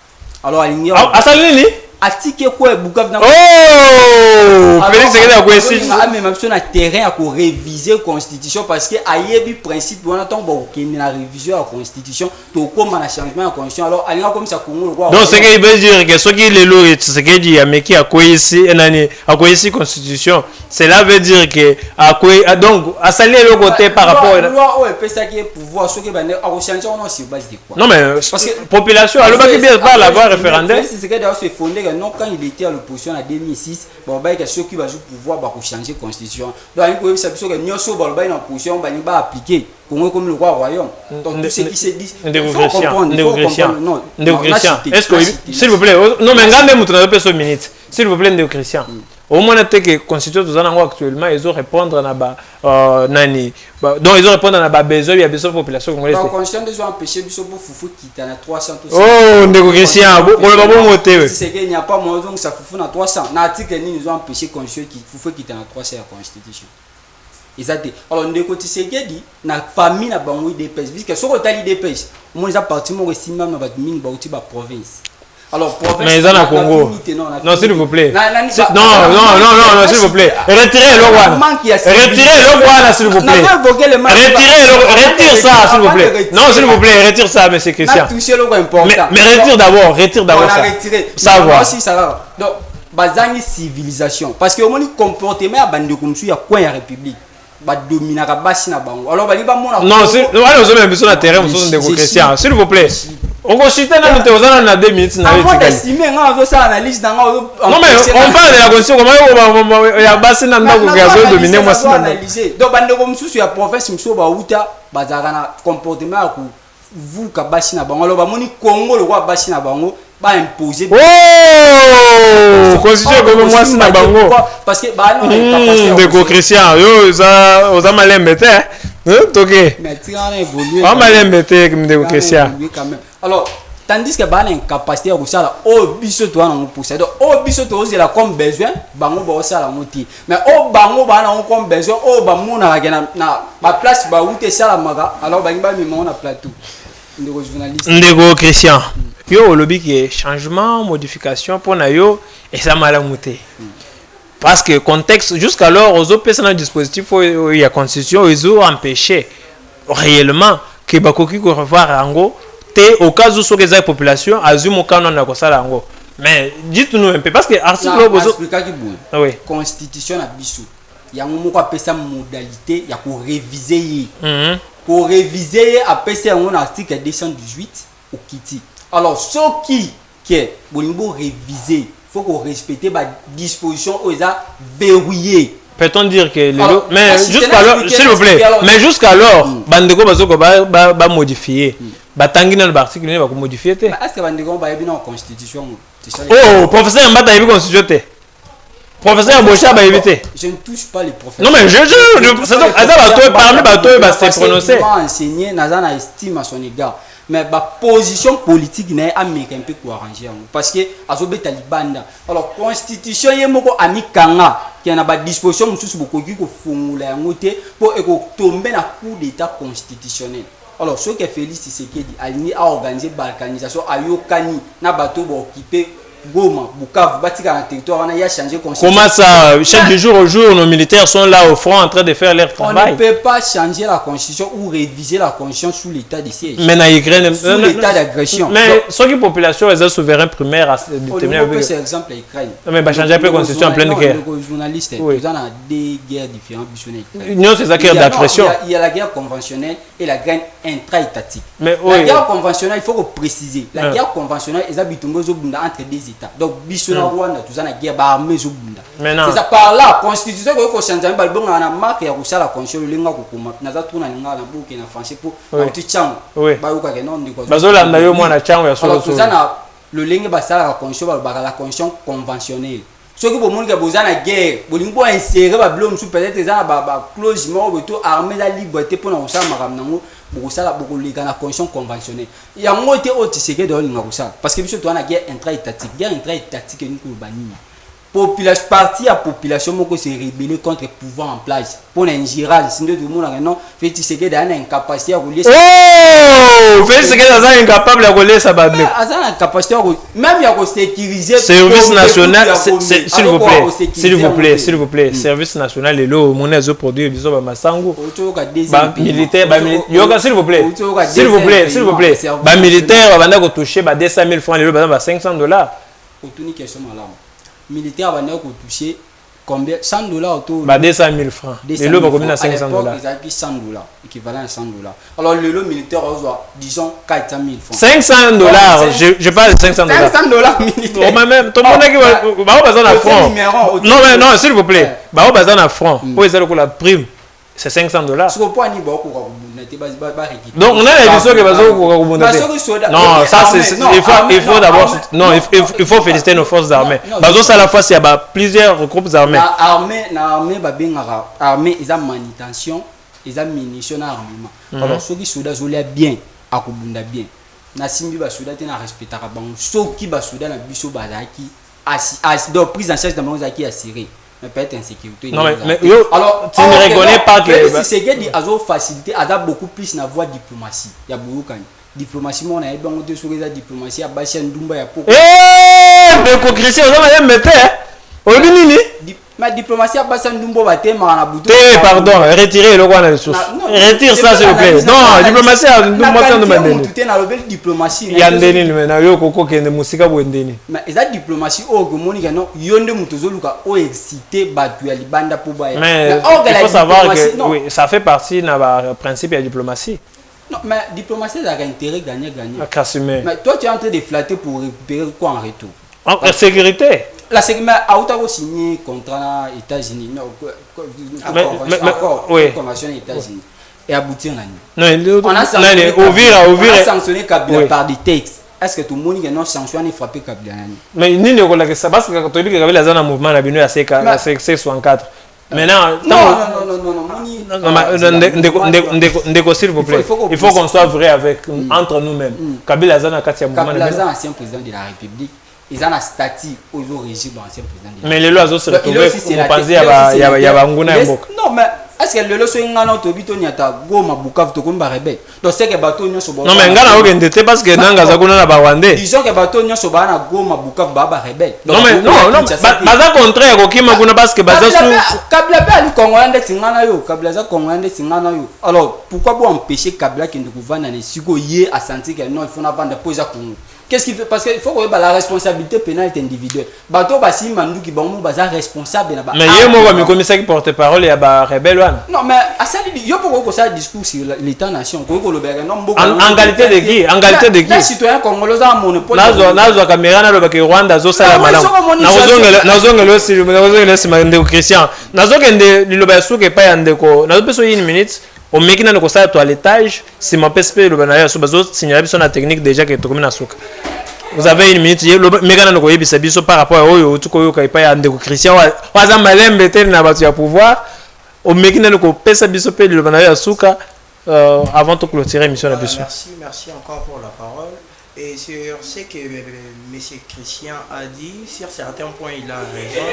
Alors il y a Asalini atike quoi Bukavu na Goma. Oh Félix Tshisekedi a quoi ici même sur le terrain à réviser constitution parce que ayebi principe on attend bon que na révision la constitution to comme na changement la constitution alors il y a comme ça Congo donc c'est qu'il veut dire que ce qui le lot Tshisekedi a meki a quoi ici a quoi ici constitution cela veut dire que à quoi donc à salir le côté par rapport loi ou peut ça qui est pouvoir ce qui va changer on sur base de quoi non mais parce que population alors pas qui bien pas la voie référendaire c'est que d'ailleurs se fondé non quand il était à l'opposition en 2006 bon bah que ceux qui va pouvoir ba changer constitution donc il faut savoir que nyoso ba ba en opposition ba ba appliquer comme le roi royaume donc tout ce qui se dit est-ce que s'il vous plaît non mais ngande mutu na peso minute s'il vous plaît Ndeko Christian au moins que constitution tous en actuellement ils ont répondre na ba nani donc ils ont répondre na ba besoin ya besoin population congolaise donc constitution des empêcher biso pour fufu kita na 300 tout ça oh Ndeko Christian pour le bon moté c'est qu'il n'y a pas moyen donc ça fufu na 300 na article ni ils ont empêché constitution qui fufu kita na 300 la constitution exact alors Ndeko Tshisekedi na famille na bango IDPS puisque ce que tali IDPS moi ils a parti mon estimam na ba mine ba uti ba province. Alors, mais ils en ont Congo. Non, s'il vous plaît. Non, s'il vous plaît. Retirez le Rwanda. Retirez le Rwanda, s'il vous plaît. Retire ça, s'il vous plaît. Non, s'il vous plaît, retire ça, monsieur Christian. Mais retire d'abord ça. Ça va. Ça va. Donc, bazangi civilisation. Parce que au moins, le comportement à bande comme ça, il y a quoi en République? Dominer la basse na bango. Alors, non, c'est nous allons même sur le terrain, nous sommes des Christians. S'il vous plaît. On consulte dans nous on 2 minutes na analyse dans non mais on parle de la constitution comment il y a basse na ndako gazo dominer moi c'est analyser donc bande comme sous ya province mso ba uta bazaka na comportement ku vous ka basse na bango alors ba moni Congo le roi basse na bango ba imposer oh constitution comme moi c'est na bango parce que ba non Ndeko Christian yo za malembete toké mais tu as évolué on malembete Ndeko Christian alors tandis que ba incapacité à ça oh biso toi na pousser donc oh biso toi c'est là comme besoin bango ba ça la moti mais oh bango ba na comme besoin oh ba mona na ba place ba où te ça la maga alors ba mi on a plateau Ndeko journaliste Ndeko Christian yo lobby qui changement modification pour na yo et ça malamuté parce que contexte jusqu'alors aux autres personnes dispositif il y a constitution ils ont empêché réellement que bakoki ko revoir yango te au cas où so que population azumo kana na ko sala yango. Mais dites-nous un peu parce que article bozo oui constitution na biso yango moko apesa modalité ya ko réviser pour réviser apesa yango na article 218 au kiti. Alors ce qui bolingo réviser faut qu'on respecte ba disposition aux a verrouillé. Peut-on dire que mais jusqu'alors s'il vous plaît mais jusqu'alors bandeko bazoko ba modifier batangi na l'article ne ba ko modifier te est-ce que bandeko ba yebi na constitution oh professeur Mbata yebi constitution te professeur Bocha ba yebi te je ne touche pas les professeurs non mais c'est donc ça bato parmi bato ba se prononcer enseigner nazana estime à son égard mais ba position politique na américain peut ko arranger parce que azobeta libanda alors constitution yemoko amikanga qui a ba disposition mususu bokoki ko fungula yango te pour tomber na coup d'état constitutionnel. Alors ce que Félix Tshisekedi a organisé balkanisation ayokani na bato bo occupé Goma, Bukavu, Batika dans le territoire, on a changé constitution. Comment ça, chaque jour au jour, nos militaires sont là au front en train de faire leur travail. On ne peut pas changer la constitution ou réviser la constitution sous l'état de siège. Mais en Ukraine, sous l'état d'agression. Mais ce qui population est un souverain primaire à déterminer. On peut c'est exemple l'Ukraine. Mais bah changer la constitution en pleine guerre. Les journalistes, ils ont des guerres différentes. Non, c'est ça guerre d'agression. Il y a la guerre conventionnelle et la guerre intra-étatique. La guerre conventionnelle, il faut préciser. La guerre conventionnelle, ils habitent entre des États. Donc, Bissona Rwanda, tout ça, la guerre armée, c'est ça par là, la constitution, il faut changer. Il y a une marque qui a la constitution, il y a une français pour le lingue la constitution conventionnelle. Ce qui est la guerre, il faut insérer peut-être la clause armée la liberté pour nous la constitution conventionnelle. Il y a un mot qui est parce que nous avons une guerre intra-étatique. La guerre intra-étatique est une population, partie à population qui s'est rébellée contre le pouvoir en place. Pour un giral, si nous avons une incapacité à rouler. Oh! Félix Tshisekedi est incapable de rouler sa bande. Même il y a sécuriser. Service national, s'il vous plaît, service national, et là, mon produit, ils ont masango. Militaire, s'il vous plaît, militaire, on va toucher 200 000 francs, les autres, 500 $. Militaire va toucher combien 100 $. 200 000 francs. Les lots vont à 500 $. Ils ont 100 $, équivalent à 100 $. Alors le lot militaire va disons 400 000 francs. 500 $. Je parle de 500 $. 500 $ militaire. Même tout le monde qui va besoin d'un franc. Non, s'il vous plaît. Va besoin d'un franc. Pour essayer de la prime. C'est 500 $. Donc on a l'édition qui va se non, ça c'est il faut d'abord non, il faut féliciter nos forces armées. Parce que à la fois il y a plusieurs groupes armés. Armée ils ont manutention, ils ont munitions armement. Alors ceux qui soldats sont bien à kubunda bien. Na simbi ba soldats na respectera bango. Ceux qui ba soldats na biso bazaki donc prise en charge de bango zaki assuré. Mais peut-être insécurité. Non mais alors tu ne reconnais pas que c'est que dit azo facilité ada beaucoup plus na voie diplomatie. Ya boukani. Diplomatie mon na bango de sur la diplomatie a basia ndumba ya poko. L'hypocrisie on va même mettre Olunini ma diplomatie a basia ndumbo ba te ma na buto. Pardon, retirez le quoi la source. Retire ça s'il vous plaît. Non, diplomatie a ndumbo ça de mandeni. Tu na lobel diplomatie. Ya ndeni na yo koko kende musika bo ndeni. Mais eza diplomatie o ko monika non yonde mutozo luka o excité batu ya libanda pour ba. Mais il faut savoir que oui, ça fait partie na principe de la diplomatie. Non, mais diplomatie a intérêt gagner. Mais toi tu es en train de flatter pour récupérer quoi en retour? En sécurité. La sécurité, a signé contrat États-Unis, convention États-Unis et aboutir on a sanctionné Kabila par des textes. Est-ce que tout le monde a sanctionné et frappé Kabila? Mais ni ne ça parce que quand tu dis que Kabila a un mouvement à bino à C64. Maintenant, non, s'il vous plaît, il faut qu'on soit vrai avec entre nous-mêmes. Kabila a un ancien président de la République. Ils ont un statut aux régime d'ancien président. Mais les lois se retrouvent pour penser à Nguna et Mboka. Non, mais est-ce que le leçon ngana to bito nyata Goma Bukavu to komba rebelle donc c'est que bateau nyonso ba non mais ngana okende te parce que nanga za kuna na ba Rwandais disons que bateau nyonso ba na Goma Bukavu ba rebelle non mais non baza contraire ko kima kuna parce que baza sous Kabila pe ali Congolais ndeti ngana yo Kabila za Congolais ndeti ngana yo alors pourquoi vous empêcher Kabila qui ne vendre na siko yé a senti que non il faut na vendre poser Congo. Qu'est-ce qu'il fait? Parce qu'il faut que la responsabilité pénale est individuelle. Bateau basi mandu qui bon baza responsable na ba. Mais yé moi mi commissaire qui porte parole ya ba rebelle wana. Non mais à ça yo pour ça discours sur l'état nation ko le béré non en qualité de qui? En qualité de qui? Les citoyens congolais ont monopole. Nazo caméra na ba ke Rwanda zo sala malamu. Nazongelo si mande Christian. Nazo kende liloba suke pa ya ndeko. Nazo peso une minute. Au mekina ne kosa toilettage, si ma PSP le banaya so bazo signaler sur la technique déjà que tokomi na suka. Vous avez une minute, le mekana ne koyebisa biso par rapport à oyo tuko yoka pa ya ndeko Christian waza malembe tel na batu ya pouvoir. Au mekina ne ko pesa biso pe le banaya suka avant de clôturer l'émission la biso. Merci encore pour la parole. Et sur ce que M. Christian a dit, sur certains points il a raison,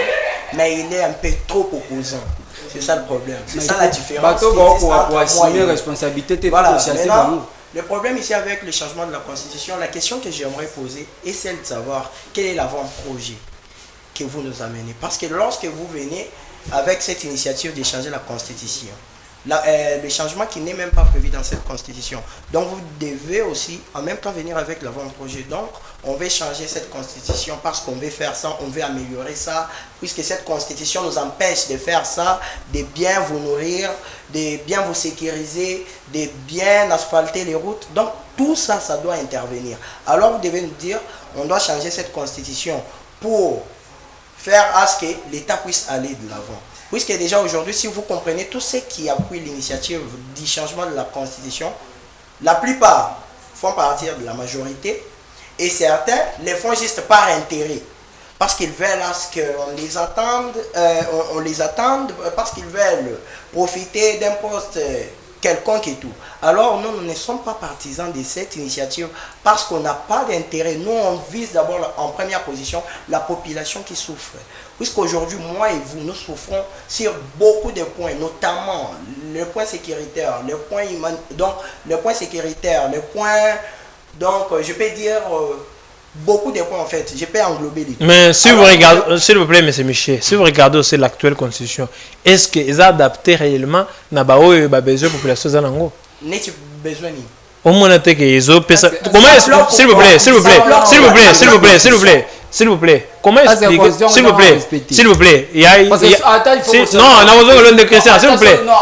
mais il est un peu trop opposant. C'est ça le problème. C'est ça la différence. Voilà. Maintenant, le problème ici avec le changement de la Constitution, la question que j'aimerais poser est celle de savoir quel est l'avant-projet que vous nous amenez. Parce que lorsque vous venez avec cette initiative de changer la Constitution, le changement qui n'est même pas prévu dans cette constitution. Donc vous devez aussi en même temps venir avec l'avant-projet. Donc on veut changer cette constitution parce qu'on veut faire ça, on veut améliorer ça, puisque cette constitution nous empêche de faire ça, de bien vous nourrir, de bien vous sécuriser, de bien asphalter les routes. Donc tout ça, ça doit intervenir. Alors vous devez nous dire, on doit changer cette constitution pour faire à ce que l'État puisse aller de l'avant. Puisque déjà aujourd'hui, si vous comprenez tous ceux qui appuient l'initiative du changement de la Constitution, la plupart font partir de la majorité et certains les font juste par intérêt. Parce qu'ils veulent à ce qu'on les attende, on les attende parce qu'ils veulent profiter d'un poste quelconque et tout. Alors nous ne sommes pas partisans de cette initiative parce qu'on n'a pas d'intérêt. Nous on vise d'abord en première position la population qui souffre. Puisqu'aujourd'hui moi et vous nous souffrons sur beaucoup de points, notamment le point sécuritaire, le point donc je peux dire beaucoup de points en fait, je peux englober les deux. Mais si vous regardez, s'il vous plaît, M. Michel, si vous regardez aussi l'actuelle constitution, est-ce qu'ils ont adapté réellement na bao et besoin de la population zanango? N'est-ce besoin ni? Au moins que ils ont comment s'il vous plaît, s'il vous plaît, s'il vous plaît, s'il vous plaît, s'il vous plaît, s'il vous plaît, comment expliquer, s'il vous plaît, s'il vous plaît, il y a non, on a besoin de Christian, s'il vous plaît, non,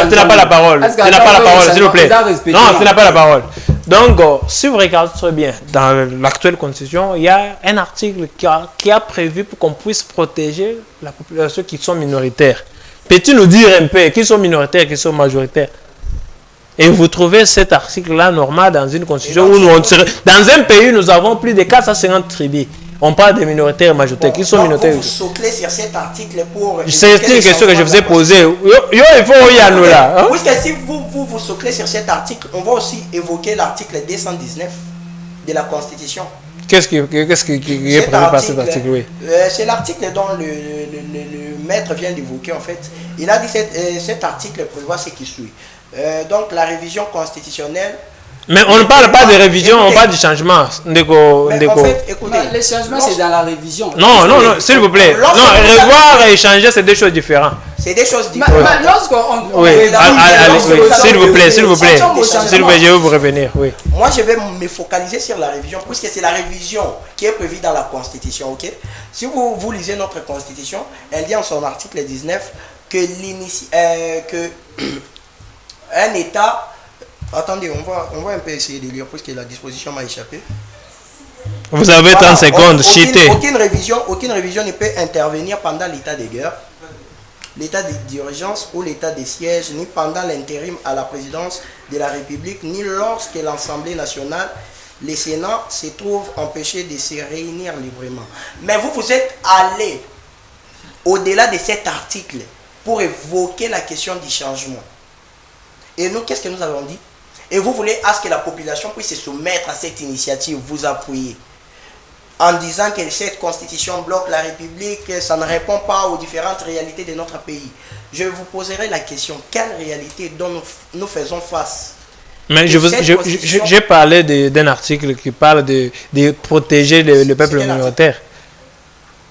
tu n'as pas la parole, tu n'as pas la parole, s'il vous plaît, non, tu n'as pas la parole. Donc, si vous regardez très bien, dans l'actuelle constitution, il y a un article qui a prévu pour qu'on puisse protéger la population qui sont minoritaires. Peux-tu nous dire un peu qui sont minoritaires, qui sont majoritaires? Et vous trouvez cet article-là normal dans une constitution où dans un pays, nous avons plus de 450 tribus. On parle des minoritaires et majoritaires. Qui sont minoritaires? Vous soclez sur cet article pour... C'est une question que je vous ai posée. Il faut y aller là. Puisque si vous soclez sur cet article, on va aussi évoquer l'article 219 de la Constitution. Qu'est-ce qui est prévu par cet article? Oui. C'est l'article dont le maître vient d'évoquer en fait. Il a dit cet article prévoit ce qui suit. Donc la révision constitutionnelle. Mais on ne parle pas de révision, on parle du changement. En fait, écoutez, le changement c'est dans la révision. Non, s'il vous plaît. Non, revoir et changer, c'est deux choses différentes. C'est des choses différentes. Oui, s'il vous plaît, s'il vous plaît. S'il vous plaît, je vais vous revenir. Oui. Moi, je vais me focaliser sur la révision, puisque c'est la révision qui est prévue dans la Constitution. Ok? Si vous lisez notre Constitution, elle dit en son article 19 que un État... Attendez, on va un peu essayer de lire puisque la disposition m'a échappé. Vous avez 30 secondes, cheatez. Aucune révision ne peut intervenir pendant l'état de guerre, l'état d'urgence ou l'état de siège, ni pendant l'intérim à la présidence de la République, ni lorsque l'Assemblée nationale, le Sénat, se trouve empêché de se réunir librement. Mais vous êtes allé au-delà de cet article pour évoquer la question du changement. Et nous, qu'est-ce que nous avons dit? Et vous voulez à ce que la population puisse se soumettre à cette initiative, vous appuyer. en disant que cette constitution bloque la République, ça ne répond pas aux différentes réalités de notre pays. Je vous poserai la question, quelle réalité dont nous faisons face? Mais j'ai parlé d'un article qui parle de protéger le peuple minoritaire.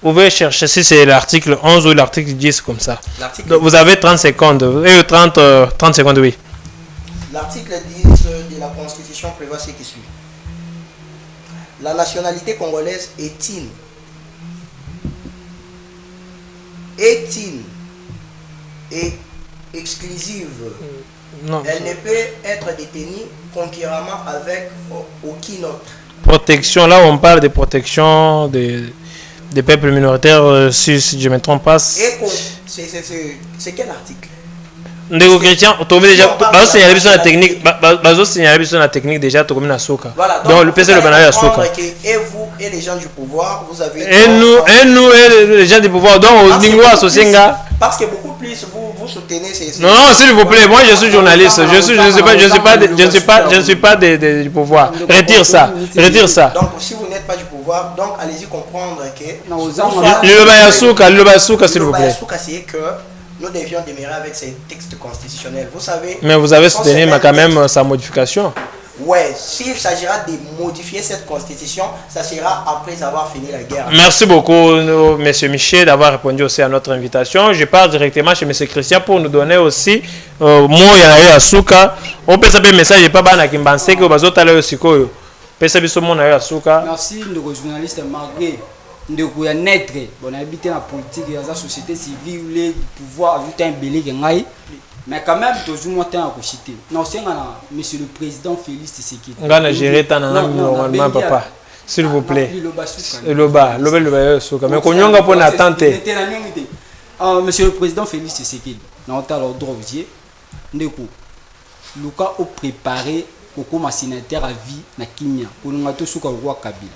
Vous pouvez chercher si c'est l'article 11 ou l'article 10 comme ça. Donc, vous avez 30 secondes. 30 secondes, oui. L'article 10 de la Constitution prévoit ce qui suit. La nationalité congolaise est et exclusive. Non. Elle ne peut être détenue concurremment avec aucun autre. Protection, là on parle de protection des peuples minoritaires, si je ne me trompe pas. C'est quel article? Ndeko Christian, tu déjà signaler sur la technique, signaler sur la technique déjà tu comme Soka. Voilà, donc le PC le banal à Soka. Et vous et les gens du pouvoir, vous avez et nous et les gens du pouvoir donc au niveau associé nga. Parce que beaucoup plus vous soutenez ces. Non, s'il vous plaît, moi je suis journaliste, je ne suis pas du pouvoir. Retire ça. Donc si vous n'êtes pas du pouvoir, donc allez-y comprendre que le Bayasuka s'il vous plaît. C'est que nous devions demeurer avec ces textes constitutionnels. Vous savez. Mais vous avez soutenu quand même sa modification. Ouais, s'il s'agira de modifier cette constitution, ça sera après avoir fini la guerre. Merci beaucoup, M. Michel, d'avoir répondu aussi à notre invitation. Je pars directement chez M. Christian pour nous donner aussi moi ya Suka. On peut savoir message pas bana kimbanse que bazotala yo sikoyo. Pesa biso mon ya Suka. Merci de journaliste malgré ndeko ya naître bon habité la politique ya la société civile le pouvoir ajouter un belé ngai mais quand même toujours monter en cité non c'est monsieur le président Félix Tshisekedi ngana gérer ta normalement papa s'il vous plaît loba soka mais konyonga pour attente monsieur le président Félix Tshisekedi na hôtel ordre vier ndeko luka au préparer comme sénateur à vie na Kimia pour nous ngato suka roi Kabila.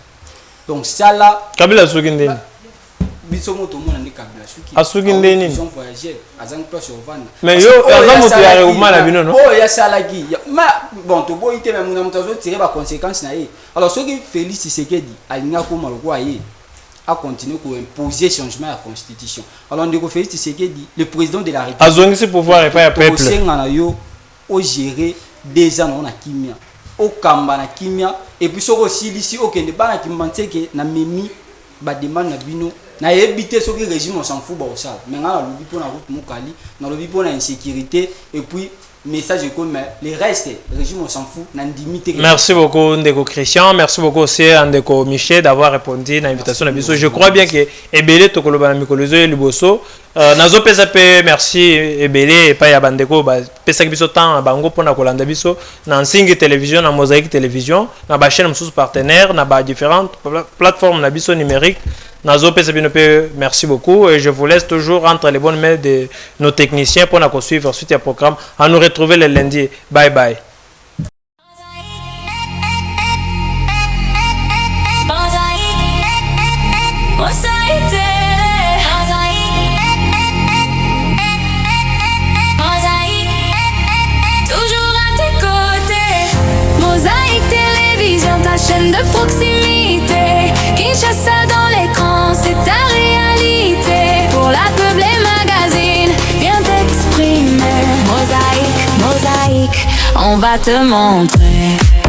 Donc ça là Kabila sugindeni bisomo to mona ni Kabila suki asugindeni ils ont voyagé azang place au van mais yo azamu tu ya reuma la bino non oh ya salagi mais bon to bo ite même na mutazo tirer ba conséquences na ye alors ce que Félix Tshisekedi alinga ko malko ye a continué ko imposer changement à la constitution alors ndeko Félix Tshisekedi le président de la République azongisi pouvoir et pas ya peuple ngana yo o gérer 2 ans na Kimia au kamba na Kimia et puis soko silisi okende bana kimbanteke na memi ba demande na bino na ebité soki régime on s'en fout ba osala mais ngana lobi pona route mukali na lobi pona insécurité et puis message comme les restes régime on s'en fout na ndimité. Merci beaucoup Ndeko Christian, merci beaucoup aussi Ndeko Michel d'avoir répondu à l'invitation de biso. Je crois bien que ebele tokoloba na mikolozo et liboso nazo pesa pe merci ebele pa ya bandeko ba pesa biso temps bango pona kolanda biso na Nsingi télévision na Mosaïque télévision na ba chaîne sous partenaires na ba différentes plateformes na biso numérique. Nazo pesa bino pe merci beaucoup et je vous laisse toujours entre les bonnes mains de nos techniciens pour nous suivre suite à programme. À nous retrouver le lundi. Bye bye. Ta chaîne de proximité, Kinshasa dans l'écran, c'est ta réalité. Pour la peuple et magazine, viens t'exprimer. Mosaïque, on va te montrer.